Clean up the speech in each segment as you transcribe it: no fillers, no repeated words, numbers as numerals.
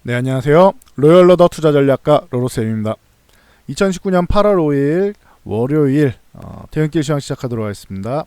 네, 안녕하세요. 로열러더 투자전략가 로로쌤입니다. 2019년 8월 5일 월요일 퇴근길 시황 시작하도록 하겠습니다.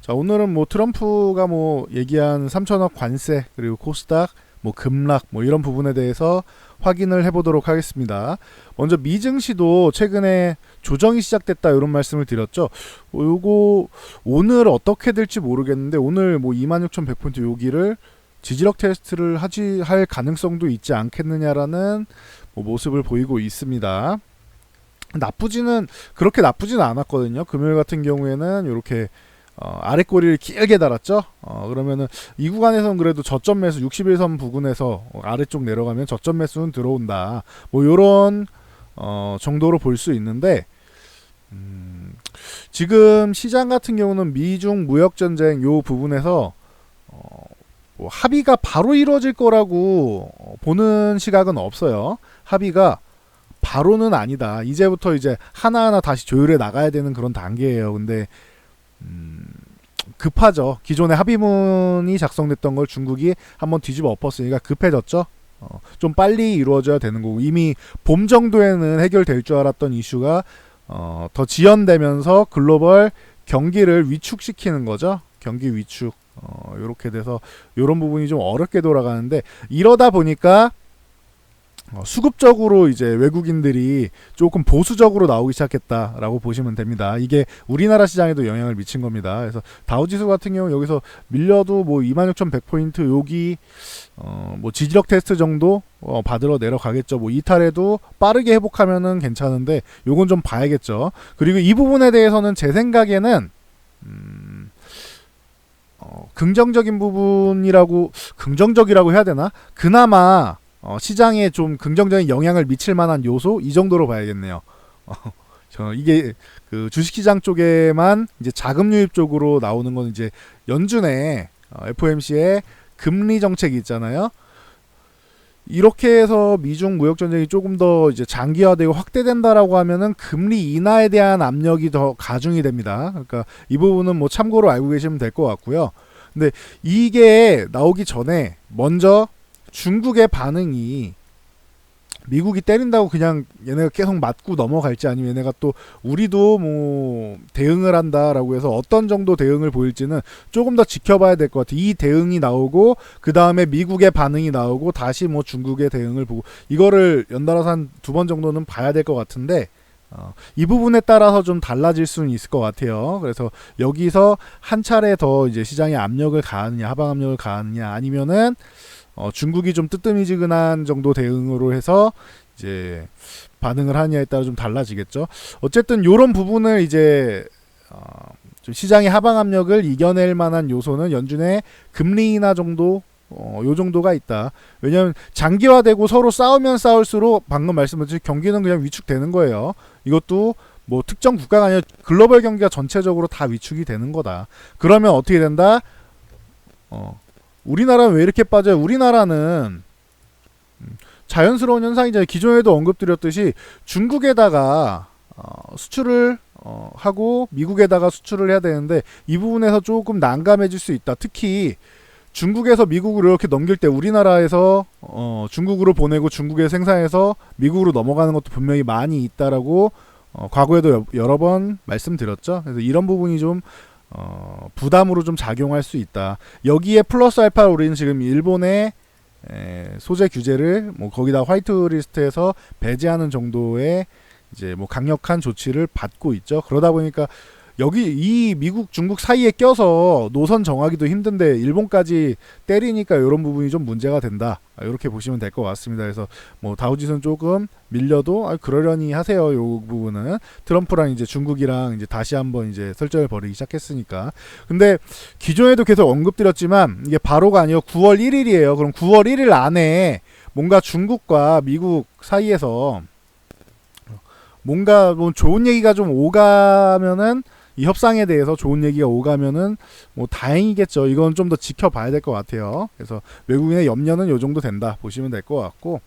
자, 오늘은 트럼프가 얘기한 3천억 관세 그리고 코스닥 급락 이런 부분에 대해서 확인을 해보도록 하겠습니다. 먼저 미증시도 최근에 조정이 시작됐다 이런 말씀을 드렸죠. 요거 오늘 어떻게 될지 모르겠는데 오늘 26,100포인트 여기를 지지력 테스트를 할 가능성도 있지 않겠느냐라는 모습을 보이고 있습니다. 그렇게 나쁘지는 않았거든요. 금요일 같은 경우에는 이렇게 아래 꼬리를 길게 달았죠. 그러면은 이 구간에서는 그래도 저점 매수 61선 부근에서 아래쪽 내려가면 저점 매수는 들어온다. 요런 정도로 볼 수 있는데 지금 시장 같은 경우는 미중 무역 전쟁 요 부분에서 합의가 바로 이루어질 거라고 보는 시각은 없어요. 합의가 바로는 아니다. 이제부터 이제 하나하나 다시 조율해 나가야 되는 그런 단계예요. 근데 급하죠. 기존에 합의문이 작성됐던 걸 중국이 한번 뒤집어 엎었으니까 급해졌죠. 좀 빨리 이루어져야 되는 거고 이미 봄 정도에는 해결될 줄 알았던 이슈가 더 지연되면서 글로벌 경기를 위축시키는 거죠. 경기 위축. 이렇게 돼서 이런 부분이 좀 어렵게 돌아가는데 이러다 보니까 수급적으로 이제 외국인들이 조금 보수적으로 나오기 시작했다라고 보시면 됩니다. 이게 우리나라 시장에도 영향을 미친 겁니다. 그래서 다우지수 같은 경우 여기서 밀려도 26,100포인트 여기 지지력 테스트 정도 받으러 내려가겠죠. 이탈해도 빠르게 회복하면은 괜찮은데 요건 좀 봐야겠죠. 그리고 이 부분에 대해서는 제 생각에는 긍정적이라고 해야 되나? 그나마 시장에 좀 긍정적인 영향을 미칠 만한 요소 이 정도로 봐야겠네요. 이게 그 주식시장 쪽에만 이제 자금 유입 쪽으로 나오는 건 이제 연준의 FOMC의 금리 정책이 있잖아요. 이렇게 해서 미중 무역 전쟁이 조금 더 이제 장기화되고 확대된다라고 하면은 금리 인하에 대한 압력이 더 가중이 됩니다. 그러니까 이 부분은 참고로 알고 계시면 될 것 같고요. 근데 이게 나오기 전에 먼저 중국의 반응이 미국이 때린다고 그냥 얘네가 계속 맞고 넘어갈지 아니면 얘네가 또 우리도 대응을 한다라고 해서 어떤 정도 대응을 보일지는 조금 더 지켜봐야 될 것 같아요. 이 대응이 나오고 그 다음에 미국의 반응이 나오고 다시 중국의 대응을 보고 이거를 연달아서 한 2번 정도는 봐야 될 것 같은데 이 부분에 따라서 좀 달라질 수는 있을 것 같아요. 그래서 여기서 한 차례 더 이제 시장에 압력을 가하느냐 하방 압력을 가하느냐 아니면은 중국이 좀 뜨뜨미지근한 정도 대응으로 해서 이제 반응을 하느냐에 따라 좀 달라지겠죠. 어쨌든 이런 부분을 이제 좀 시장의 하방 압력을 이겨낼 만한 요소는 연준의 금리 인하 정도 요 정도가 있다. 왜냐하면 장기화되고 서로 싸우면 싸울수록 방금 말씀드린 경기는 그냥 위축되는 거예요. 이것도 특정 국가가 아니라 글로벌 경기가 전체적으로 다 위축이 되는 거다. 그러면 어떻게 된다? 우리나라는 왜 이렇게 빠져요? 우리나라는 자연스러운 현상이잖아요. 기존에도 언급드렸듯이 중국에다가 수출을 하고 미국에다가 수출을 해야 되는데 이 부분에서 조금 난감해질 수 있다. 특히 중국에서 미국으로 이렇게 넘길 때 우리나라에서 중국으로 보내고 중국에 생산해서 미국으로 넘어가는 것도 분명히 많이 있다라고 과거에도 여러 번 말씀드렸죠. 그래서 이런 부분이 좀 부담으로 좀 작용할 수 있다. 여기에 플러스 알파 우리는 지금 일본의 소재 규제를 거기다 화이트리스트에서 배제하는 정도의 이제 강력한 조치를 받고 있죠. 그러다 보니까 여기 이 미국 중국 사이에 껴서 노선 정하기도 힘든데 일본까지 때리니까 이런 부분이 좀 문제가 된다. 이렇게 보시면 될 것 같습니다. 그래서 다우지수는 조금 밀려도 그러려니 하세요. 요 부분은 트럼프랑 이제 중국이랑 이제 다시 한번 이제 설전을 벌이기 시작했으니까. 근데 기존에도 계속 언급드렸지만 이게 바로가 아니고 9월 1일이에요. 그럼 9월 1일 안에 뭔가 중국과 미국 사이에서 뭔가 좋은 얘기가 좀 오가면은 이 협상에 대해서 좋은 얘기가 오가면은 다행이겠죠. 이건 좀 더 지켜봐야 될 것 같아요. 그래서 외국인의 염려는 요 정도 된다 보시면 될 것 같고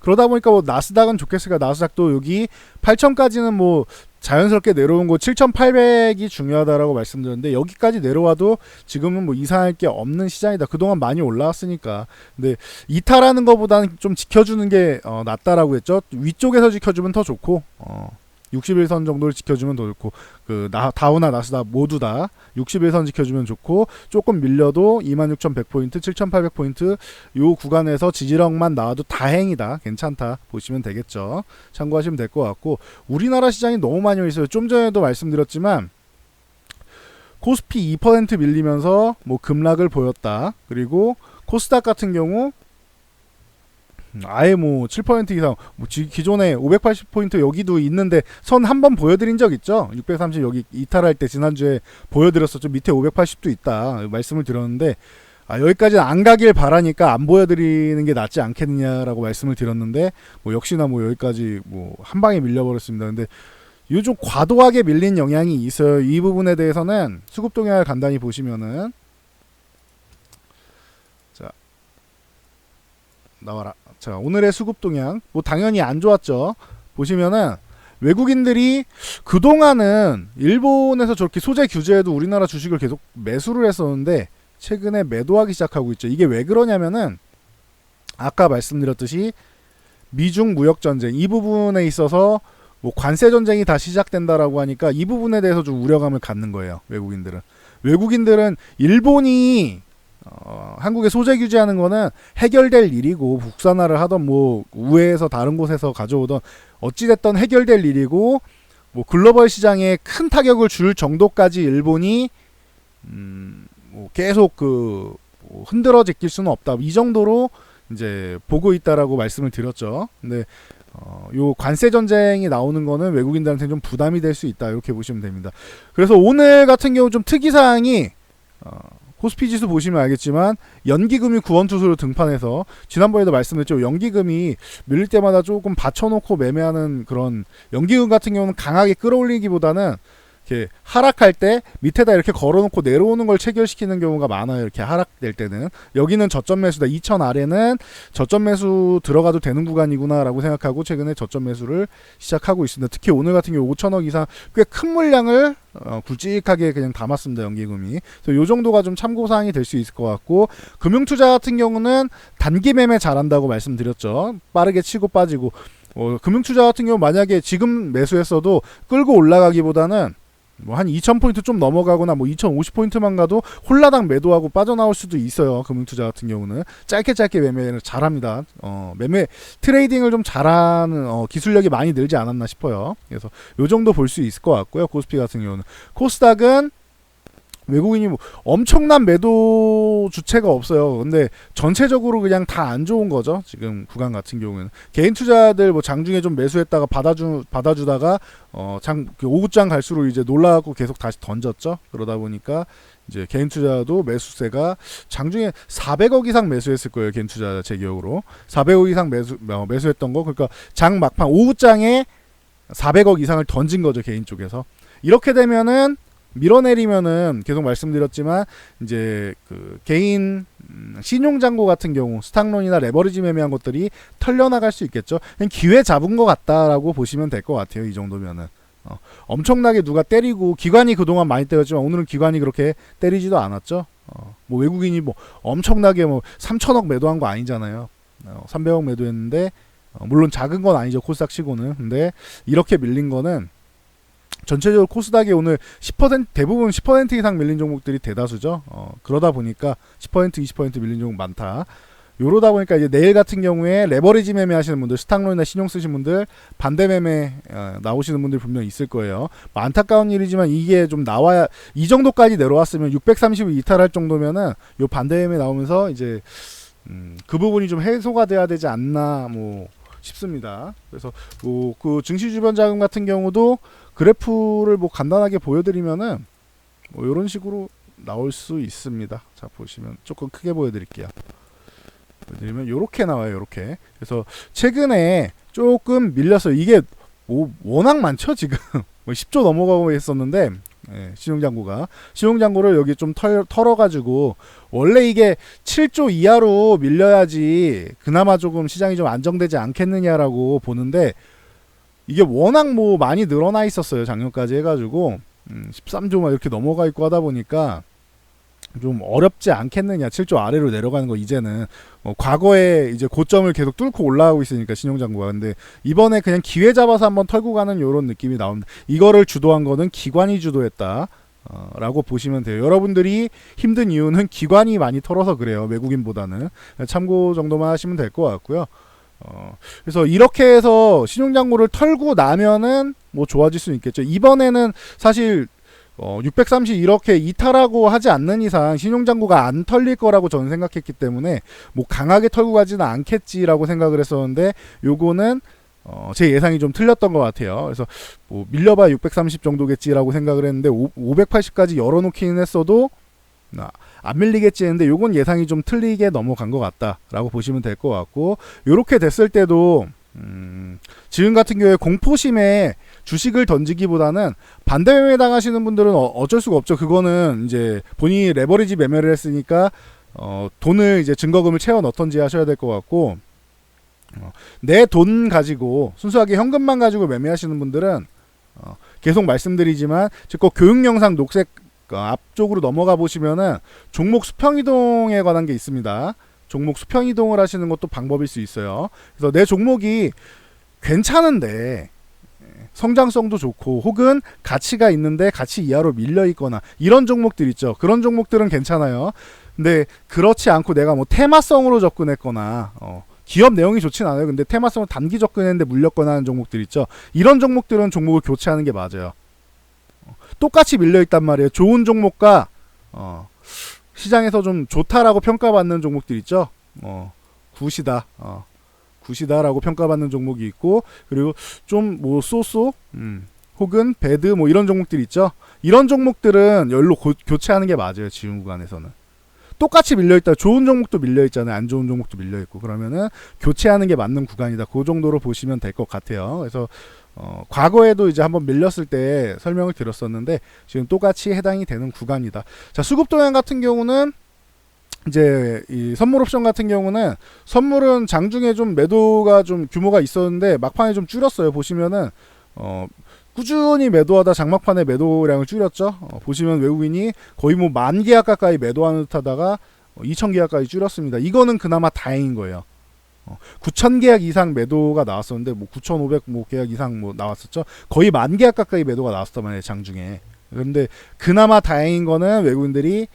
그러다 보니까 나스닥은 좋겠으니까 나스닥도 여기 8천까지는 자연스럽게 내려온 곳 7,800이 중요하다라고 말씀드렸는데 여기까지 내려와도 지금은 뭐 이상할 게 없는 시장이다. 그동안 많이 올라왔으니까. 근데 이탈하는 것보다는 좀 지켜주는 게 낫다라고 했죠. 위쪽에서 지켜주면 더 좋고 61선 정도를 지켜주면 더 좋고 다우나 나스닥 모두 다 61선 지켜주면 좋고 조금 밀려도 26,100포인트, 7,800포인트 요 구간에서 지지력만 나와도 다행이다. 괜찮다. 보시면 되겠죠. 참고하시면 될 것 같고 우리나라 시장이 너무 많이 있어요. 좀 전에도 말씀드렸지만 코스피 2% 밀리면서 뭐 급락을 보였다. 그리고 코스닥 같은 경우 아예 뭐 7% 이상 기존에 580포인트 여기도 있는데 선 한번 보여드린 적 있죠. 630 여기 이탈할 때 지난주에 보여드렸었죠. 밑에 580도 있다 말씀을 드렸는데 여기까지는 안 가길 바라니까 안 보여드리는 게 낫지 않겠느냐라고 말씀을 드렸는데 뭐 역시나 뭐 여기까지 뭐 한 방에 밀려버렸습니다. 근데 요즘 과도하게 밀린 영향이 있어요. 이 부분에 대해서는 수급 동향을 간단히 보시면은 나와라. 자, 오늘의 수급 동향 뭐 당연히 안 좋았죠. 보시면은 외국인들이 그동안은 일본에서 저렇게 소재 규제에도 우리나라 주식을 계속 매수를 했었는데 최근에 매도하기 시작하고 있죠. 이게 왜 그러냐면은 아까 말씀드렸듯이 미중 무역 전쟁 이 부분에 있어서 뭐 관세 전쟁이 다 시작된다라고 하니까 이 부분에 대해서 좀 우려감을 갖는 거예요. 외국인들은 일본이 한국에 소재 규제하는 거는 해결될 일이고 국산화를 하던 뭐 우회해서 다른 곳에서 가져오던 어찌됐던 해결될 일이고 뭐 글로벌 시장에 큰 타격을 줄 정도까지 일본이 뭐 계속 뭐 흔들어 제낄 수는 없다. 이 정도로 이제 보고 있다라고 말씀을 드렸죠. 근데 요 관세 전쟁이 나오는 거는 외국인들한테 좀 부담이 될 수 있다. 이렇게 보시면 됩니다. 그래서 오늘 같은 경우 좀 특이 사항이 코스피 지수 보시면 알겠지만 연기금이 구원투수로 등판해서 지난번에도 말씀드렸죠. 연기금이 밀릴 때마다 조금 받쳐놓고 매매하는 그런 연기금 같은 경우는 강하게 끌어올리기보다는 이렇게 하락할 때 밑에다 이렇게 걸어놓고 내려오는 걸 체결시키는 경우가 많아요. 이렇게 하락될 때는 여기는 저점 매수다. 2천 아래는 저점 매수 들어가도 되는 구간이구나라고 생각하고 최근에 저점 매수를 시작하고 있습니다. 특히 오늘 같은 경우 5천억 이상 꽤 큰 물량을 굵직하게 그냥 담았습니다. 연기금이. 그래서 요 정도가 좀 참고사항이 될 수 있을 것 같고 금융투자 같은 경우는 단기 매매 잘한다고 말씀드렸죠. 빠르게 치고 빠지고 금융투자 같은 경우 만약에 지금 매수했어도 끌고 올라가기보다는 뭐 한 2000포인트 좀 넘어가거나 뭐 2050포인트만 가도 홀라당 매도하고 빠져나올 수도 있어요. 금융투자 같은 경우는 짧게 매매를 잘합니다. 매매 트레이딩을 좀 잘하는 기술력이 많이 늘지 않았나 싶어요. 그래서 요 정도 볼 수 있을 것 같고요. 코스피 같은 경우는 코스닥은 외국인이 뭐 엄청난 매도 주체가 없어요. 근데 전체적으로 그냥 다 안 좋은 거죠. 지금 구간 같은 경우는 개인 투자들 뭐 장중에 좀 매수했다가 받아주다가 오후장 갈수록 이제 놀라고 계속 다시 던졌죠. 그러다 보니까 이제 개인 투자도 매수세가 장중에 400억 이상 매수했을 거예요. 개인 투자 제 기억으로 400억 이상 매수했던 거. 그러니까 장 막판 오후장에 400억 이상을 던진 거죠. 개인 쪽에서. 이렇게 되면은 밀어내리면은 계속 말씀드렸지만 이제 개인 신용장고 같은 경우 스탁론이나 레버리지 매매한 것들이 털려나갈 수 있겠죠. 그냥 기회 잡은 것 같다라고 보시면 될 것 같아요. 이 정도면은 엄청나게 누가 때리고 기관이 그동안 많이 때렸지만 오늘은 기관이 그렇게 때리지도 않았죠. 뭐 외국인이 뭐 엄청나게 뭐 3천억 매도한 거 아니잖아요. 300억 매도했는데 물론 작은 건 아니죠. 코스닥 치고는. 근데 이렇게 밀린 거는 전체적으로 코스닥이 오늘 10% 대부분 10% 이상 밀린 종목들이 대다수죠. 그러다 보니까 10% 20% 밀린 종목 많다. 요러다 보니까 이제 내일 같은 경우에 레버리지 매매 하시는 분들, 스탁론이나 신용 쓰신 분들, 반대 매매 나오시는 분들 분명 있을 거예요. 뭐 안타까운 일이지만 이게 좀 나와야 이 정도까지 내려왔으면 630을 이탈할 정도면은 요 반대 매매 나오면서 이제 그 부분이 좀 해소가 돼야 되지 않나 뭐 싶습니다. 그래서 뭐 그 증시 주변 자금 같은 경우도 그래프를 뭐 간단하게 보여드리면은 뭐 이런 식으로 나올 수 있습니다. 자 보시면 조금 크게 보여드릴게요. 보여드리면 이렇게 나와요. 이렇게. 그래서 최근에 조금 밀렸어요. 이게 뭐 워낙 많죠 지금. 뭐 10조 넘어가고 했었는데 신용장고를 여기 좀 털어가지고 원래 이게 7조 이하로 밀려야지 그나마 조금 시장이 좀 안정되지 않겠느냐라고 보는데 이게 워낙 뭐 많이 늘어나 있었어요. 작년까지 해가지고 13조만 이렇게 넘어가 있고 하다 보니까 좀 어렵지 않겠느냐. 7조 아래로 내려가는 거 이제는 과거에 이제 고점을 계속 뚫고 올라가고 있으니까 신용장구가. 근데 이번에 그냥 기회 잡아서 한번 털고 가는 요런 느낌이 나옵니다. 이거를 주도한 거는 기관이 주도했다 라고 보시면 돼요. 여러분들이 힘든 이유는 기관이 많이 털어서 그래요. 외국인보다는. 참고 정도만 하시면 될 것 같고요. 그래서 이렇게 해서 신용장구를 털고 나면은 뭐 좋아질 수 있겠죠. 이번에는 사실 630 이렇게 이탈하고 하지 않는 이상 신용장구가 안 털릴 거라고 저는 생각했기 때문에 뭐 강하게 털고 가지는 않겠지라고 생각을 했었는데, 요거는 제 예상이 좀 틀렸던 것 같아요. 그래서 뭐 밀려봐 630 정도겠지라고 생각을 했는데 580까지 열어놓기는 했어도 안 밀리겠지 했는데, 요건 예상이 좀 틀리게 넘어간 것 같다라고 보시면 될 것 같고, 요렇게 됐을 때도 지금 같은 경우에 공포심에 주식을 던지기보다는 반대 매매 당하시는 분들은 어쩔 수가 없죠. 그거는 이제 본인이 레버리지 매매를 했으니까 돈을 이제 증거금을 채워 넣던지 하셔야 될 것 같고, 내 돈 가지고 순수하게 현금만 가지고 매매하시는 분들은 계속 말씀드리지만 그 교육 영상 녹색 앞쪽으로 넘어가 보시면은 종목 수평 이동에 관한 게 있습니다. 종목 수평 이동을 하시는 것도 방법일 수 있어요. 그래서 내 종목이 괜찮은데 성장성도 좋고 혹은 가치가 있는데 가치 이하로 밀려 있거나 이런 종목들 있죠. 그런 종목들은 괜찮아요. 근데 그렇지 않고 내가 뭐 테마성으로 접근했거나 기업 내용이 좋진 않아요. 근데 테마성으로 단기 접근했는데 물렸거나 하는 종목들 있죠. 이런 종목들은 종목을 교체하는 게 맞아요. 똑같이 밀려 있단 말이에요. 좋은 종목과 시장에서 좀 좋다라고 평가받는 종목들 있죠. 굿이다. 굿이다라고 평가받는 종목이 있고, 그리고 좀 뭐 쏘쏘 혹은 배드 뭐 이런 종목들 있죠. 이런 종목들은 열로 교체하는 게 맞아요. 지금 구간에서는 똑같이 밀려있다. 좋은 종목도 밀려있잖아요. 안 좋은 종목도 밀려있고. 그러면은 교체하는 게 맞는 구간이다. 그 정도로 보시면 될 것 같아요. 그래서 과거에도 이제 한번 밀렸을 때 설명을 드렸었는데 지금 똑같이 해당이 되는 구간이다. 자, 수급동향 같은 경우는 이제 이 선물 옵션 같은 경우는 선물은 장중에 좀 매도가 좀 규모가 있었는데 막판에 좀 줄였어요. 보시면은 꾸준히 매도하다 장막판에 매도량을 줄였죠. 보시면 외국인이 거의 뭐 10,000계약 가까이 매도하는 듯 하다가 2,000계약까지 줄였습니다. 이거는 그나마 다행인 거예요. 9,000계약 이상 매도가 나왔었는데 뭐 9,500 뭐 계약 이상 뭐 나왔었죠. 거의 10,000계약 가까이 매도가 나왔었단 말이에요. 장중에. 그런데 그나마 다행인 거는 외국인들이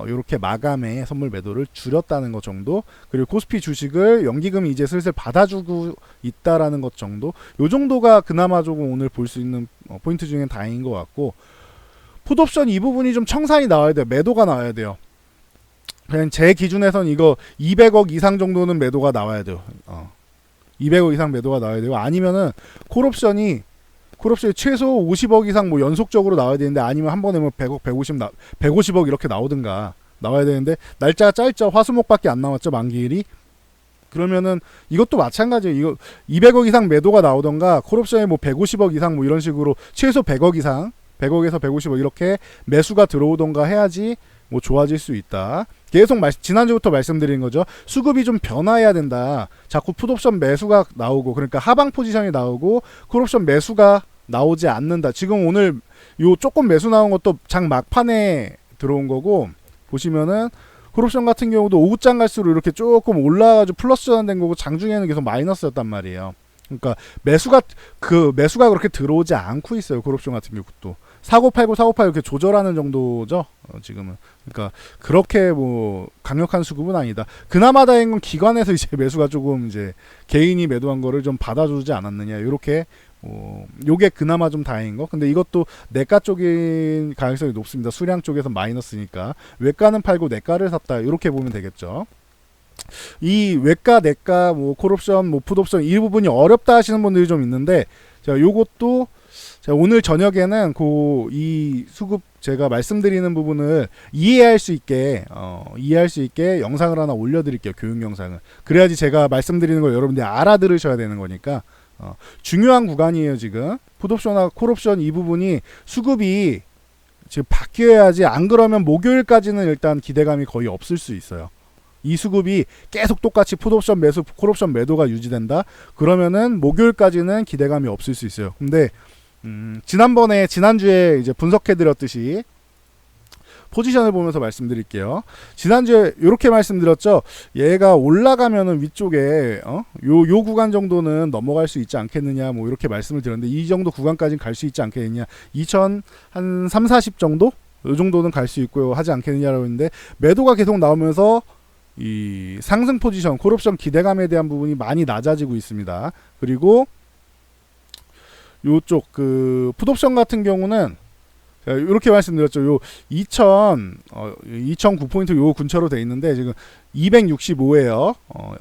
요렇게 마감에 선물 매도를 줄였다는 것 정도, 그리고 코스피 주식을 연기금이 이제 슬슬 받아주고 있다라는 것 정도, 요 정도가 그나마 조금 오늘 볼 수 있는 포인트 중엔 다행인 것 같고, 풋옵션 이 부분이 좀 청산이 나와야 돼요. 매도가 나와야 돼요. 그냥 제 기준에선 이거 200억 이상 정도는 매도가 나와야 돼요. 200억 이상 매도가 나와야 되고, 아니면은 콜옵션이 최소 50억 이상 뭐 연속적으로 나와야 되는데, 아니면 한 번에 뭐 100억, 150억 이렇게 나오든가 나와야 되는데, 날짜가 짧죠. 화수목밖에 안 나왔죠. 만기일이. 그러면은 이것도 마찬가지예요. 이거 200억 이상 매도가 나오던가, 콜옵션에 뭐 150억 이상 뭐 이런 식으로 최소 100억 이상, 100억에서 150억 이렇게 매수가 들어오던가 해야지 뭐 좋아질 수 있다. 계속 지난주부터 말씀드린 거죠. 수급이 좀 변화해야 된다. 자꾸 풋옵션 매수가 나오고, 그러니까 하방 포지션이 나오고 콜옵션 매수가 나오지 않는다. 지금 오늘 요 조금 매수 나온 것도 장 막판에 들어온 거고, 보시면은 콜옵션 같은 경우도 오후장 갈수록 이렇게 조금 올라가지고 플러스 전환된 거고, 장중에는 계속 마이너스였단 말이에요. 그러니까 매수가 그렇게 들어오지 않고 있어요. 콜옵션 같은 경우도 사고 팔고 이렇게 조절하는 정도죠. 지금은. 그러니까 그렇게 뭐 강력한 수급은 아니다. 그나마 다행인 건 기관에서 이제 매수가 조금 이제 개인이 매도한 거를 좀 받아주지 않았느냐. 요렇게 요게 그나마 좀 다행인 거. 근데 이것도 내가 쪽인 가능성이 높습니다. 수량 쪽에서 마이너스니까 외가는 팔고 내가를 샀다. 요렇게 보면 되겠죠. 이 외가, 내가, 뭐 콜옵션, 뭐 풋옵션 이 부분이 어렵다 하시는 분들이 좀 있는데, 자, 요것도 오늘 저녁에는 이 수급 제가 말씀드리는 부분을 이해할 수 있게 영상을 하나 올려드릴게요. 교육 영상을. 그래야지 제가 말씀드리는 걸 여러분들이 알아들으셔야 되는 거니까. 중요한 구간이에요. 지금 풋옵션과 콜옵션 이 부분이 수급이 지금 바뀌어야지, 안 그러면 목요일까지는 일단 기대감이 거의 없을 수 있어요. 이 수급이 계속 똑같이 풋옵션 매수, 콜옵션 매도가 유지된다. 그러면은 목요일까지는 기대감이 없을 수 있어요. 근데 지난주에 이제 분석해드렸듯이 포지션을 보면서 말씀드릴게요. 지난주에 이렇게 말씀드렸죠. 얘가 올라가면은 위쪽에 요 구간 정도는 넘어갈 수 있지 않겠느냐, 뭐 이렇게 말씀을 드렸는데, 이 정도 구간까지는 갈 수 있지 않겠느냐, 2000 한 3,40 정도? 요 정도는 갈 수 있고요 하지 않겠느냐라고 했는데, 매도가 계속 나오면서 이 상승 포지션, 콜옵션 기대감에 대한 부분이 많이 낮아지고 있습니다. 그리고 요쪽 그 풋옵션 같은 경우는 이렇게 말씀드렸죠. 요 2009포인트 요 근처로 돼 있는데 지금 265예요.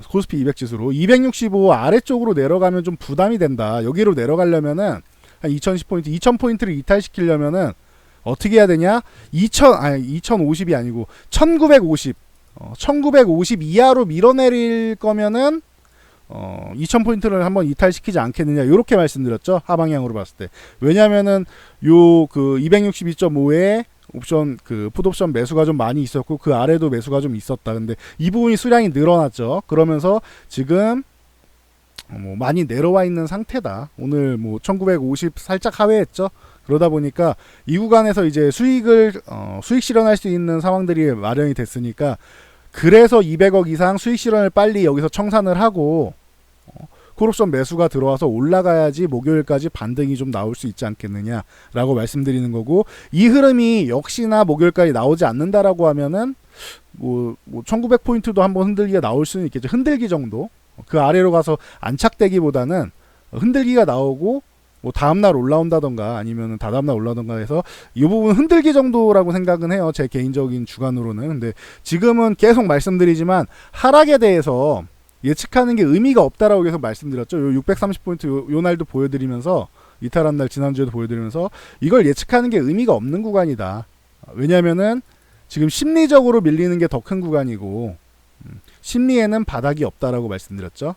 코스피 200 지수로 265 아래쪽으로 내려가면 좀 부담이 된다. 여기로 내려가려면은 한 2010포인트, 2000포인트를 이탈시키려면은 어떻게 해야 되냐? 2050이 아니고 1950. 1950 이하로 밀어내릴 거면은 2000포인트를 한번 이탈시키지 않겠느냐, 이렇게 말씀드렸죠. 하방향으로 봤을 때. 왜냐면은 요 그 262.5에 옵션 그 풋옵션 매수가 좀 많이 있었고, 그 아래도 매수가 좀 있었다. 근데 이 부분이 수량이 늘어났죠. 그러면서 지금 뭐 많이 내려와 있는 상태다. 오늘 뭐 1950 살짝 하회했죠. 그러다 보니까 이 구간에서 이제 수익 실현할 수 있는 상황들이 마련이 됐으니까, 그래서 200억 이상 수익 실현을 빨리 여기서 청산을 하고 콜옵션 매수가 들어와서 올라가야지 목요일까지 반등이 좀 나올 수 있지 않겠느냐라고 말씀드리는 거고, 이 흐름이 역시나 목요일까지 나오지 않는다라고 하면은 뭐 1900포인트도 한번 흔들기가 나올 수는 있겠죠. 흔들기 정도. 그 아래로 가서 안착되기보다는 흔들기가 나오고 뭐 다음날 올라온다던가 아니면 다다음날 올라오던가 해서 이 부분 흔들기 정도라고 생각은 해요. 제 개인적인 주관으로는. 근데 지금은 계속 말씀드리지만 하락에 대해서 예측하는 게 의미가 없다라고 계속 말씀드렸죠. 요 630포인트 요 날도 보여드리면서, 이탈한 날 지난주에도 보여드리면서 이걸 예측하는 게 의미가 없는 구간이다. 왜냐면은 지금 심리적으로 밀리는 게 더 큰 구간이고, 심리에는 바닥이 없다라고 말씀드렸죠.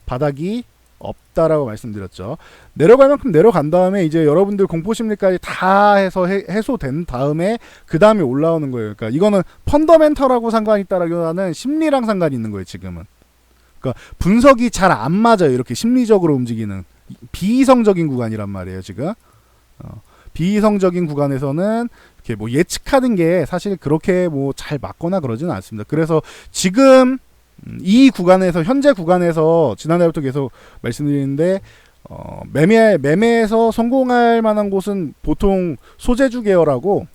바닥이 없다라고 말씀드렸죠. 내려갈 만큼 내려간 다음에 이제 여러분들 공포심리까지 다 해서 해소된 다음에 그 다음에 올라오는 거예요. 그러니까 이거는 펀더멘털하고 상관이 있다라기보다는 심리랑 상관이 있는 거예요. 지금은. 그러니까 분석이 잘 안 맞아요. 이렇게 심리적으로 움직이는 비이성적인 구간이란 말이에요. 지금 비이성적인 구간에서는 이렇게 뭐 예측하는 게 사실 그렇게 뭐 잘 맞거나 그러지는 않습니다. 그래서 지금 이 구간에서, 현재 구간에서 지난달부터 계속 말씀드리는데, 매매에서 성공할 만한 곳은 보통 소재주 계열하고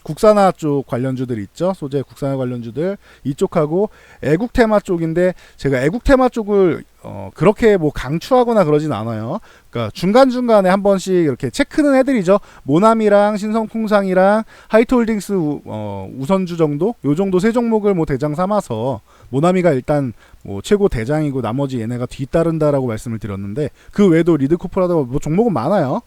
국산화 쪽 관련주들 있죠. 소재 국산화 관련주들 이쪽하고 애국 테마 쪽인데, 제가 애국 테마 쪽을 그렇게 뭐 강추하거나 그러진 않아요. 그러니까 중간중간에 한 번씩 이렇게 체크는 해드리죠. 모나미랑 신성풍상이랑 하이트홀딩스 우선주 정도, 요 정도 세 종목을 뭐 대장 삼아서, 모나미가 일단 뭐 최고 대장이고 나머지 얘네가 뒤따른다라고 말씀을 드렸는데, 그 외에도 리드코프라도 뭐 종목은 많아요.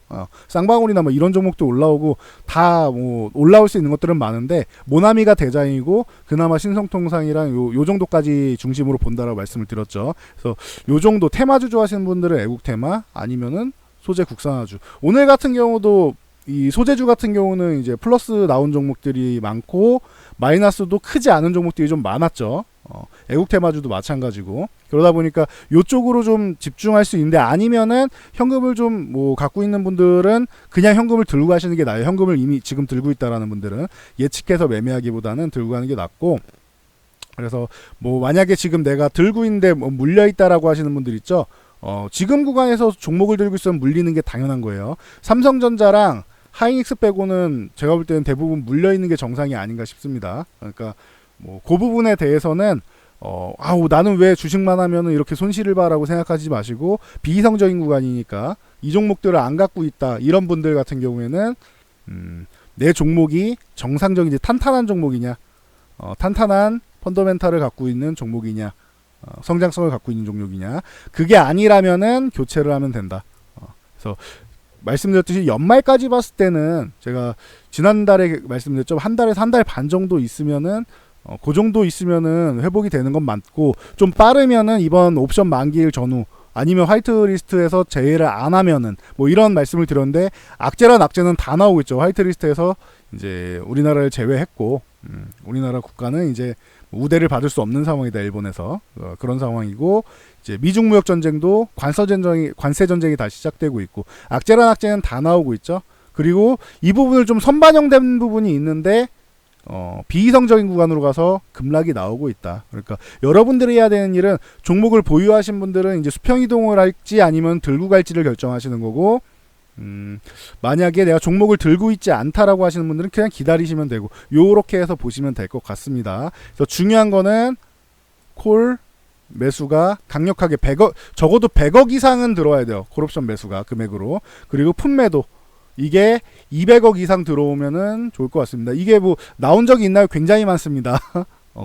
쌍방울이나 뭐 이런 종목도 올라오고 다 뭐 올라올 수 있는 것들은 많은데, 모나미가 대장이고 그나마 신성통상이랑 요 정도까지 중심으로 본다라고 말씀을 드렸죠. 그래서 요 정도 테마주 좋아하시는 분들은 애국 테마, 아니면은 소재 국산화주. 오늘 같은 경우도 이 소재주 같은 경우는 이제 플러스 나온 종목들이 많고 마이너스도 크지 않은 종목들이 좀 많았죠. 애국 테마주도 마찬가지고. 그러다 보니까 요쪽으로 좀 집중할 수 있는데, 아니면은 현금을 좀 뭐 갖고 있는 분들은 그냥 현금을 들고 가시는 게 나아요. 현금을 이미 지금 들고 있다라는 분들은 예측해서 매매하기보다는 들고 가는 게 낫고, 그래서 뭐 만약에 지금 내가 들고 있는데 뭐 물려 있다라고 하시는 분들 있죠. 지금 구간에서 종목을 들고 있으면 물리는 게 당연한 거예요. 삼성전자랑 하이닉스 빼고는 제가 볼 때는 대부분 물려 있는 게 정상이 아닌가 싶습니다. 그러니까 뭐 그 부분에 대해서는 나는 왜 주식만 하면은 이렇게 손실을 봐라고 생각하지 마시고, 비이성적인 구간이니까 이 종목들을 안 갖고 있다, 이런 분들 같은 경우에는 내 종목이 정상적인 탄탄한 종목이냐, 탄탄한 펀더멘탈을 갖고 있는 종목이냐, 성장성을 갖고 있는 종목이냐, 그게 아니라면은 교체를 하면 된다. 그래서 말씀드렸듯이 연말까지 봤을 때는, 제가 지난달에 말씀드렸죠. 한 달에서 한 달 반 정도 있으면은 그 정도 있으면은 회복이 되는 건 맞고, 좀 빠르면은 이번 옵션 만기일 전후 아니면 화이트리스트에서 제외를 안 하면은, 뭐 이런 말씀을 드렸는데, 악재란 악재는 다 나오고 있죠. 화이트리스트에서 이제 우리나라를 제외했고 우리나라 국가는 이제 우대를 받을 수 없는 상황이다 일본에서 그런 상황이고 이제 미중 무역 전쟁도 관세 전쟁이 다시 시작되고 있고 악재란 악재는 다 나오고 있죠. 그리고 이 부분을 좀 선반영된 부분이 있는데 비이성적인 구간으로 가서 급락이 나오고 있다. 그러니까 여러분들이 해야 되는 일은 종목을 보유하신 분들은 이제 수평 이동을 할지 아니면 들고 갈지를 결정하시는 거고 만약에 내가 종목을 들고 있지 않다라고 하시는 분들은 그냥 기다리시면 되고 요렇게 해서 보시면 될 것 같습니다. 그래서 중요한 거는 콜 매수가 강력하게 100억 적어도 100억 이상은 들어와야 돼요. 콜옵션 매수가 금액으로. 그리고 풋매도 이게 200억 이상 들어오면은 좋을 것 같습니다. 이게 뭐 나온 적이 있나요? 굉장히 많습니다.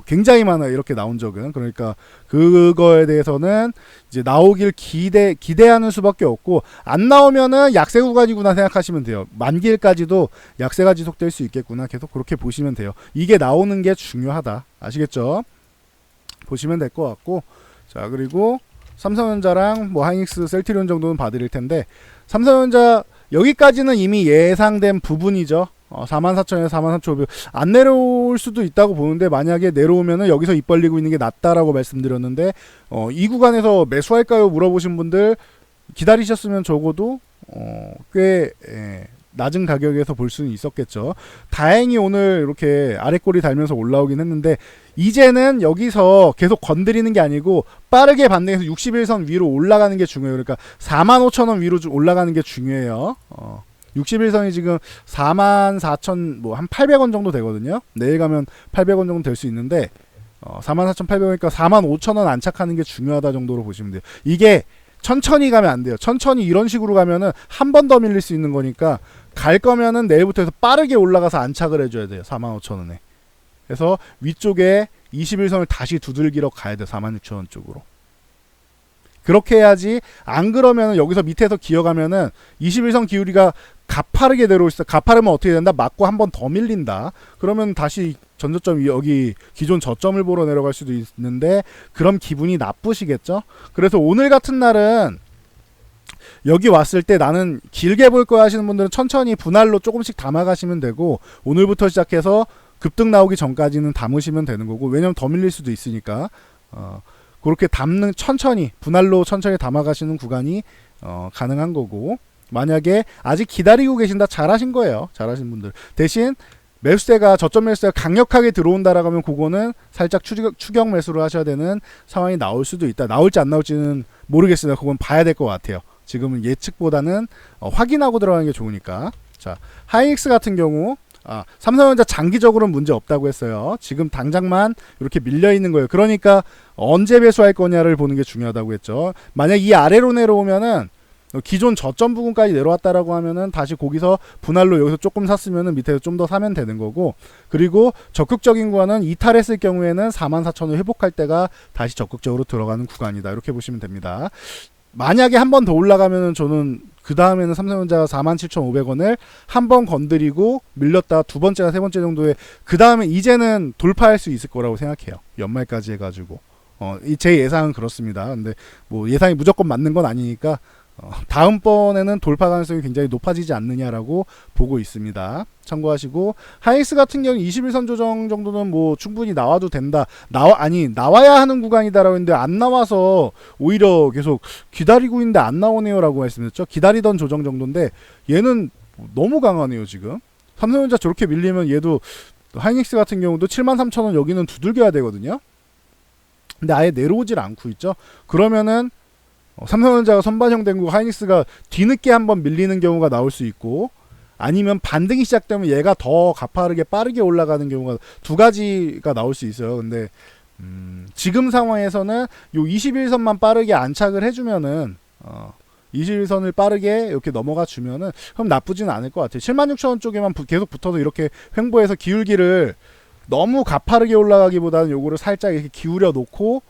굉장히 많아요. 이렇게 나온 적은. 그러니까 그거에 대해서는 이제 나오길 기대하는 수밖에 없고 안 나오면은 약세 구간이구나 생각하시면 돼요. 만기일까지도 약세가 지속될 수 있겠구나. 계속 그렇게 보시면 돼요. 이게 나오는 게 중요하다. 아시겠죠? 보시면 될 것 같고 자 그리고 삼성전자랑 뭐 하이닉스, 셀트리온 정도는 봐드릴 텐데 삼성전자 여기까지는 이미 예상된 부분이죠. 44,000에서 43,500 안 내려올 수도 있다고 보는데 만약에 내려오면은 여기서 입 벌리고 있는 게 낫다라고 말씀드렸는데 이 구간에서 매수할까요? 물어보신 분들 기다리셨으면 적어도 꽤 낮은 가격에서 볼 수는 있었겠죠. 다행히 오늘 이렇게 아래꼬리 달면서 올라오긴 했는데 이제는 여기서 계속 건드리는 게 아니고 빠르게 반등해서 61선 위로 올라가는 게 중요해요. 그러니까 45,000원 위로 올라가는 게 중요해요. 61선이 지금 44,000 뭐 한 800원 정도 되거든요. 내일 가면 800원 정도 될 수 있는데 44,800원이니까 45,000원 안착하는 게 중요하다 정도로 보시면 돼요. 이게 천천히 가면 안 돼요. 천천히 이런 식으로 가면은 한 번 더 밀릴 수 있는 거니까 갈 거면은 내일부터 해서 빠르게 올라가서 안착을 해줘야 돼요. 45,000원에. 그래서 위쪽에 21선을 다시 두들기러 가야 돼요. 46,000원 쪽으로. 그렇게 해야지 안 그러면은 여기서 밑에서 기어가면은 21선 기울이가 가파르게 내려올 수 있어. 가파르면 어떻게 된다? 맞고 한 번 더 밀린다. 그러면 다시 전저점 여기 기존 저점을 보러 내려갈 수도 있는데 그럼 기분이 나쁘시겠죠? 그래서 오늘 같은 날은 여기 왔을 때 나는 길게 볼 거야 하시는 분들은 천천히 분할로 조금씩 담아가시면 되고 오늘부터 시작해서 급등 나오기 전까지는 담으시면 되는 거고 왜냐면 더 밀릴 수도 있으니까 그렇게 담는 천천히 분할로 천천히 담아가시는 구간이 가능한 거고 만약에 아직 기다리고 계신다 잘하신 거예요. 잘하신 분들 대신 매수세가 저점 매수세가 강력하게 들어온다라고 하면 그거는 살짝 추격 매수를 하셔야 되는 상황이 나올 수도 있다. 나올지 안 나올지는 모르겠으나 그건 봐야 될 것 같아요. 지금은 예측보다는 확인하고 들어가는 게 좋으니까. 자, 하이닉스 같은 경우 삼성전자 장기적으로는 문제 없다고 했어요. 지금 당장만 이렇게 밀려 있는 거예요. 그러니까 언제 배수할 거냐를 보는 게 중요하다고 했죠. 만약 이 아래로 내려오면은 기존 저점 부분까지 내려왔다라고 하면은 다시 거기서 분할로 여기서 조금 샀으면은 밑에서 좀 더 사면 되는 거고 그리고 적극적인 구간은 이탈했을 경우에는 44,000을 회복할 때가 다시 적극적으로 들어가는 구간이다. 이렇게 보시면 됩니다. 만약에 한 번 더 올라가면은 저는 그 다음에는 삼성전자 47,500원을 한 번 건드리고 밀렸다 두 번째나 세 번째 정도에 그 다음에 이제는 돌파할 수 있을 거라고 생각해요. 연말까지 해가지고 제 예상은 그렇습니다. 근데 뭐 예상이 무조건 맞는 건 아니니까 다음번에는 돌파 가능성이 굉장히 높아지지 않느냐라고 보고 있습니다. 참고하시고 하이닉스 같은 경우 21선 조정 정도는 뭐 충분히 나와도 된다. 나와야 하는 구간이다라고 했는데 안 나와서 오히려 계속 기다리고 있는데 안 나오네요라고 말씀드렸죠. 기다리던 조정 정도인데 얘는 너무 강하네요. 지금 삼성전자 저렇게 밀리면 얘도 하이닉스 같은 경우도 73,000원 여기는 두들겨야 되거든요. 근데 아예 내려오질 않고 있죠. 그러면은 삼성전자가 선반영된 거 하이닉스가 뒤늦게 한번 밀리는 경우가 나올 수 있고 아니면 반등이 시작되면 얘가 더 가파르게 빠르게 올라가는 경우가 두 가지가 나올 수 있어요. 근데 지금 상황에서는 요 21선만 빠르게 안착을 해주면은 21선을 빠르게 이렇게 넘어가 주면은 그럼 나쁘지는 않을 것 같아요. 76,000원 쪽에만 계속 붙어서 이렇게 횡보해서 기울기를 너무 가파르게 올라가기보다는 요거를 살짝 이렇게 기울여 놓고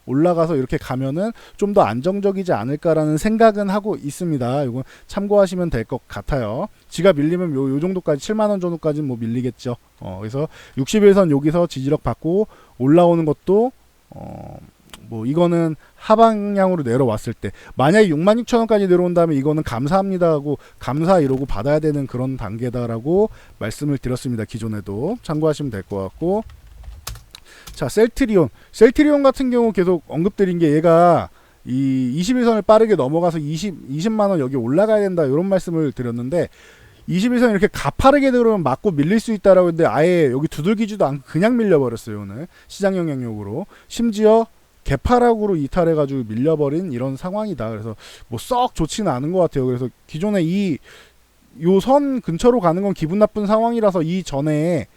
올라가서 이렇게 가면은 좀 더 안정적이지 않을까라는 생각은 하고 있습니다. 이건 참고하시면 될 것 같아요. 지가 밀리면 요 정도까지 7만원 정도까지는 뭐 밀리겠죠. 그래서 61선 여기서 지지력 받고 올라오는 것도 뭐 이거는 하방향으로 내려왔을 때 만약에 66,000원까지 내려온다면 이거는 감사합니다 하고 감사 이러고 받아야 되는 그런 단계다라고 말씀을 드렸습니다. 기존에도 참고하시면 될 것 같고, 자 셀트리온 같은 경우 계속 언급드린 게 얘가 이 21선을 빠르게 넘어가서 20만원 여기 올라가야 된다 이런 말씀을 드렸는데, 21선 이렇게 가파르게 들어오면 맞고 밀릴 수 있다라고 했는데 아예 여기 두들기지도 않고 그냥 밀려버렸어요. 오늘 시장 영향력으로 심지어 개파락으로 이탈해가지고 밀려버린 이런 상황이다. 그래서 뭐 썩 좋지는 않은 것 같아요. 그래서 기존에 요 선 근처로 가는 건 기분 나쁜 상황이라서 이 전에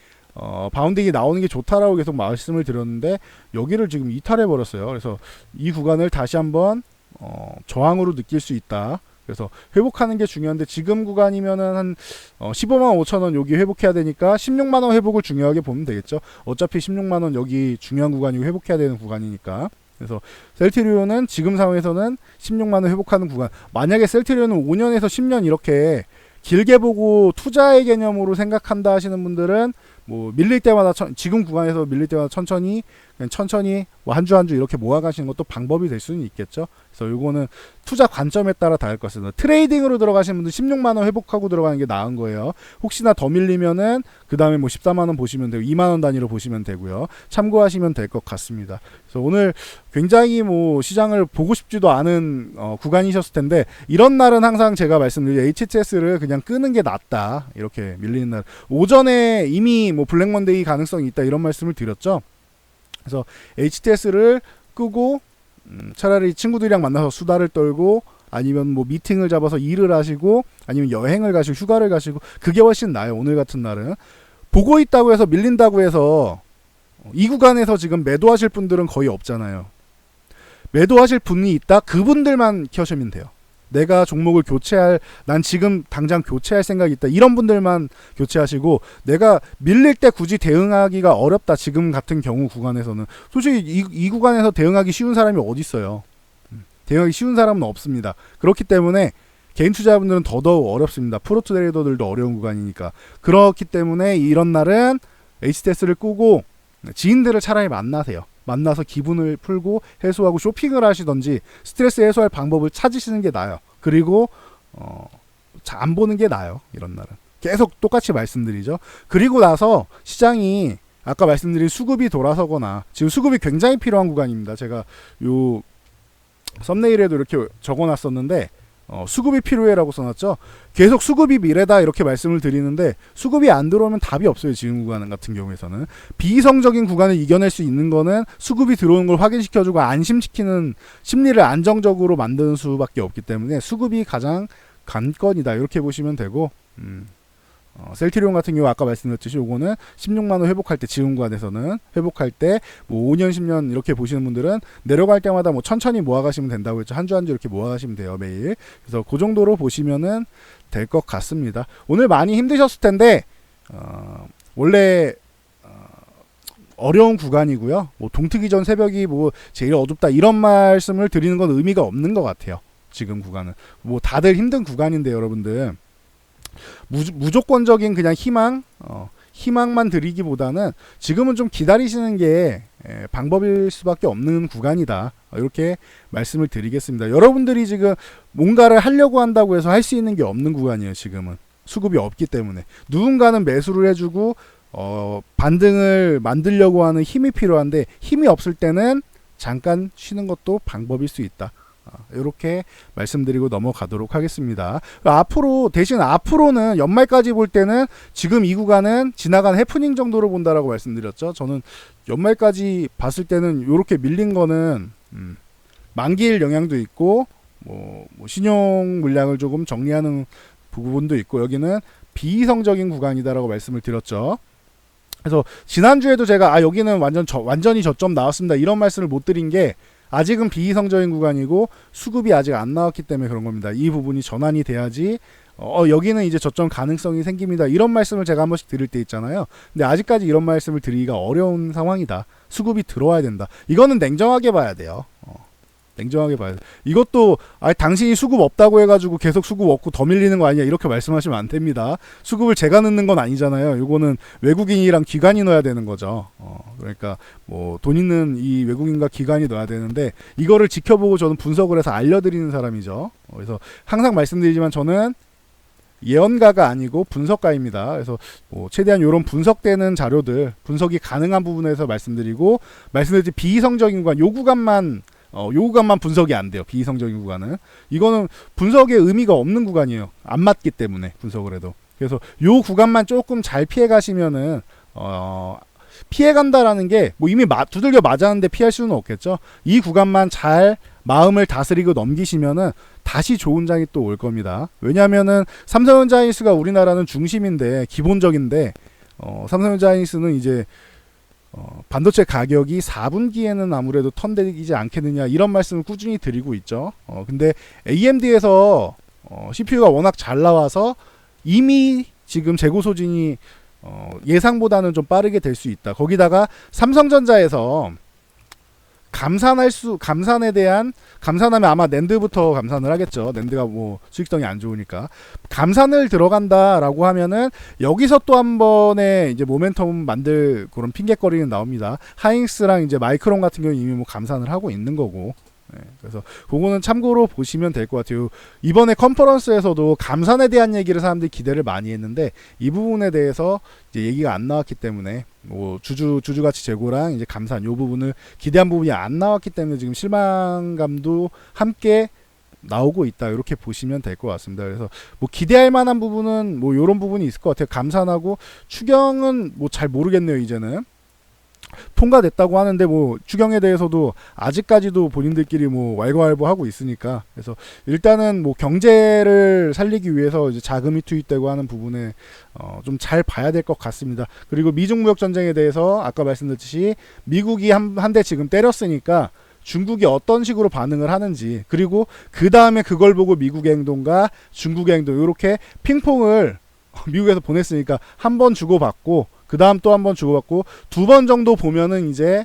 바운딩이 나오는 게 좋다라고 계속 말씀을 드렸는데 여기를 지금 이탈해 버렸어요. 그래서 이 구간을 다시 한번 저항으로 느낄 수 있다. 그래서 회복하는 게 중요한데 지금 구간이면은 한 15만 5천원 여기 회복해야 되니까 16만원 회복을 중요하게 보면 되겠죠. 어차피 16만원 여기 중요한 구간이고 회복해야 되는 구간이니까. 그래서 셀트리온은 지금 상황에서는 16만원 회복하는 구간. 만약에 셀트리온은 5년에서 10년 이렇게 길게 보고 투자의 개념으로 생각한다 하시는 분들은 뭐 밀릴 때마다 지금 구간에서 밀릴 때마다 천천히 뭐 한 주 한 주 이렇게 모아가시는 것도 방법이 될 수는 있겠죠. 그래서 요거는 투자 관점에 따라 다를 것 같습니다. 트레이딩으로 들어가시는 분들 16만원 회복하고 들어가는 게 나은 거예요. 혹시나 더 밀리면은 그 다음에 뭐 14만원 보시면 되고 2만원 단위로 보시면 되고요. 참고하시면 될 것 같습니다. 그래서 오늘 굉장히 뭐 시장을 보고 싶지도 않은 구간이셨을 텐데, 이런 날은 항상 제가 말씀드린 HTS를 그냥 끄는 게 낫다. 이렇게 밀리는 날. 오전에 이미 뭐 블랙먼데이 가능성이 있다 이런 말씀을 드렸죠. 그래서 HTS를 끄고 차라리 친구들이랑 만나서 수다를 떨고 아니면 뭐 미팅을 잡아서 일을 하시고 아니면 여행을 가시고 휴가를 가시고 그게 훨씬 나아요. 오늘 같은 날은 보고 있다고 해서 밀린다고 해서 이 구간에서 지금 매도하실 분들은 거의 없잖아요. 매도하실 분이 있다? 그분들만 켜시면 돼요. 내가 종목을 난 지금 당장 교체할 생각이 있다. 이런 분들만 교체하시고, 내가 밀릴 때 굳이 대응하기가 어렵다. 지금 같은 경우 구간에서는. 솔직히 이 구간에서 대응하기 쉬운 사람이 어디 있어요. 대응하기 쉬운 사람은 없습니다. 그렇기 때문에 개인 투자자분들은 더더욱 어렵습니다. 프로 트레이더들도 어려운 구간이니까. 그렇기 때문에 이런 날은 HTS를 끄고 지인들을 차라리 만나세요. 만나서 기분을 풀고 해소하고 쇼핑을 하시던지 스트레스 해소할 방법을 찾으시는 게 나아요. 그리고 안 보는 게 나아요. 이런 날은 계속 똑같이 말씀드리죠. 그리고 나서 시장이 아까 말씀드린 수급이 돌아서거나, 지금 수급이 굉장히 필요한 구간입니다. 제가 요 썸네일에도 이렇게 적어놨었는데 수급이 필요해라고 써놨죠. 계속 수급이 미래다 이렇게 말씀을 드리는데 수급이 안 들어오면 답이 없어요. 지금 구간 같은 경우에서는 비이성적인 구간을 이겨낼 수 있는 거는 수급이 들어오는 걸 확인시켜주고 안심시키는 심리를 안정적으로 만드는 수밖에 없기 때문에 수급이 가장 관건이다 이렇게 보시면 되고, 셀트리온 같은 경우 아까 말씀드렸듯이 요거는 16만원 회복할 때, 지금 구간에서는 회복할 때 뭐 5년 10년 이렇게 보시는 분들은 내려갈 때마다 뭐 천천히 모아가시면 된다고 했죠. 한 주 한 주 이렇게 모아가시면 돼요, 매일. 그래서 그 정도로 보시면은 될 것 같습니다. 오늘 많이 힘드셨을 텐데 원래 어려운 구간이고요. 뭐 동트기 전 새벽이 뭐 제일 어둡다 이런 말씀을 드리는 건 의미가 없는 것 같아요. 지금 구간은 뭐 다들 힘든 구간인데 여러분들 무조건적인 그냥 희망만 드리기보다는 지금은 좀 기다리시는 게 방법일 수밖에 없는 구간이다. 이렇게 말씀을 드리겠습니다. 여러분들이 지금 뭔가를 하려고 한다고 해서 할 수 있는 게 없는 구간이에요. 지금은 수급이 없기 때문에 누군가는 매수를 해주고 반등을 만들려고 하는 힘이 필요한데 힘이 없을 때는 잠깐 쉬는 것도 방법일 수 있다. 이렇게 말씀드리고 넘어가도록 하겠습니다. 앞으로는 연말까지 볼 때는 지금 이 구간은 지나간 해프닝 정도로 본다라고 말씀드렸죠. 저는 연말까지 봤을 때는 이렇게 밀린 거는 만기일 영향도 있고 뭐 신용 물량을 조금 정리하는 부분도 있고 여기는 비이성적인 구간이다라고 말씀을 드렸죠. 그래서 지난주에도 제가 여기는 완전히 저점 나왔습니다 이런 말씀을 못 드린 게 아직은 비이성적인 구간이고 수급이 아직 안 나왔기 때문에 그런 겁니다. 이 부분이 전환이 돼야지 여기는 이제 저점 가능성이 생깁니다. 이런 말씀을 제가 한 번씩 드릴 때 있잖아요. 근데 아직까지 이런 말씀을 드리기가 어려운 상황이다. 수급이 들어와야 된다. 이거는 냉정하게 봐야 돼요. 냉정하게 봐야 돼. 이것도 당신이 수급 없다고 해가지고 계속 수급 없고 더 밀리는 거 아니야 이렇게 말씀하시면 안 됩니다. 수급을 제가 넣는 건 아니잖아요. 이거는 외국인이랑 기관이 넣어야 되는 거죠. 그러니까 뭐 돈 있는 이 외국인과 기관이 넣어야 되는데 이거를 지켜보고 저는 분석을 해서 알려드리는 사람이죠. 그래서 항상 말씀드리지만 저는 예언가가 아니고 분석가입니다. 그래서 뭐 최대한 이런 분석되는 자료들, 분석이 가능한 부분에서 말씀드린 비이성적인 구간, 요 구간만 분석이 안 돼요. 비이성적인 구간은. 이거는 분석의 의미가 없는 구간이에요. 안 맞기 때문에 분석을 해도. 그래서 요 구간만 조금 잘 피해 가시면은 피해 간다라는 게 뭐 이미 두들겨 맞았는데 피할 수는 없겠죠. 이 구간만 잘 마음을 다스리고 넘기시면은 다시 좋은 장이 또 올 겁니다. 왜냐면은 삼성전자인수가 우리나라는 중심인데 기본적인데 삼성전자인수는 이제 반도체 가격이 4분기에는 아무래도 턴되지 않겠느냐 이런 말씀을 꾸준히 드리고 있죠. 근데 AMD에서 CPU가 워낙 잘 나와서 이미 지금 재고 소진이 예상보다는 좀 빠르게 될 수 있다. 거기다가 삼성전자에서 감산하면 아마 낸드부터 감산을 하겠죠. 낸드가 뭐 수익성이 안 좋으니까 감산을 들어간다라고 하면은 여기서 또 한 번에 이제 모멘텀 만들 그런 핑계거리는 나옵니다. 하잉스랑 이제 마이크론 같은 경우 이미 뭐 감산을 하고 있는 거고. 그래서 그거는 참고로 보시면 될 것 같아요. 이번에 컨퍼런스에서도 감산에 대한 얘기를 사람들이 기대를 많이 했는데 이 부분에 대해서 이제 얘기가 안 나왔기 때문에 뭐 주주가치 재고랑 이제 감산 요 부분을 기대한 부분이 안 나왔기 때문에 지금 실망감도 함께 나오고 있다 이렇게 보시면 될 것 같습니다. 그래서 뭐 기대할 만한 부분은 뭐 요런 부분이 있을 것 같아요. 감산하고 추경은 뭐 잘 모르겠네요. 이제는 통과됐다고 하는데 뭐 추경에 대해서도 아직까지도 본인들끼리 뭐 왈가왈부하고 있으니까 그래서 일단은 뭐 경제를 살리기 위해서 이제 자금이 투입되고 하는 부분에 좀 잘 봐야 될 것 같습니다. 그리고 미중 무역 전쟁에 대해서 아까 말씀드렸듯이 미국이 한 대 지금 때렸으니까 중국이 어떤 식으로 반응을 하는지 그리고 그 다음에 그걸 보고 미국의 행동과 중국의 행동 이렇게 핑퐁을 미국에서 보냈으니까 한 번 주고받고 그 다음 또 한 번 주고받고 2번 정도 보면은 이제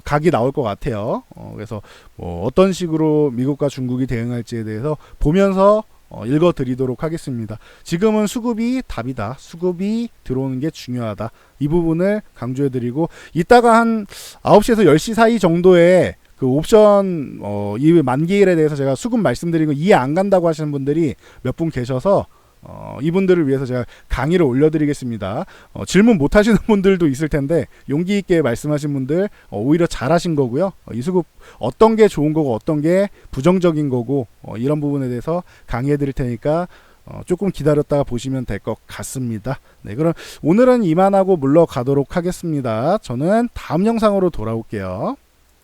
각이 나올 것 같아요. 그래서 뭐 어떤 식으로 미국과 중국이 대응할지에 대해서 보면서 읽어드리도록 하겠습니다. 지금은 수급이 답이다. 수급이 들어오는 게 중요하다. 이 부분을 강조해드리고 이따가 한 9시에서 10시 사이 정도에 그 옵션 이 만기일에 대해서 제가 수급 말씀드리고 이해 안 간다고 하시는 분들이 몇 분 계셔서 이분들을 위해서 제가 강의를 올려드리겠습니다. 질문 못 하시는 분들도 있을 텐데 용기 있게 말씀하신 분들 오히려 잘하신 거고요. 이 수급 어떤 게 좋은 거고 어떤 게 부정적인 거고 이런 부분에 대해서 강의해 드릴 테니까 조금 기다렸다가 보시면 될 것 같습니다. 네, 그럼 오늘은 이만하고 물러가도록 하겠습니다. 저는 다음 영상으로 돌아올게요.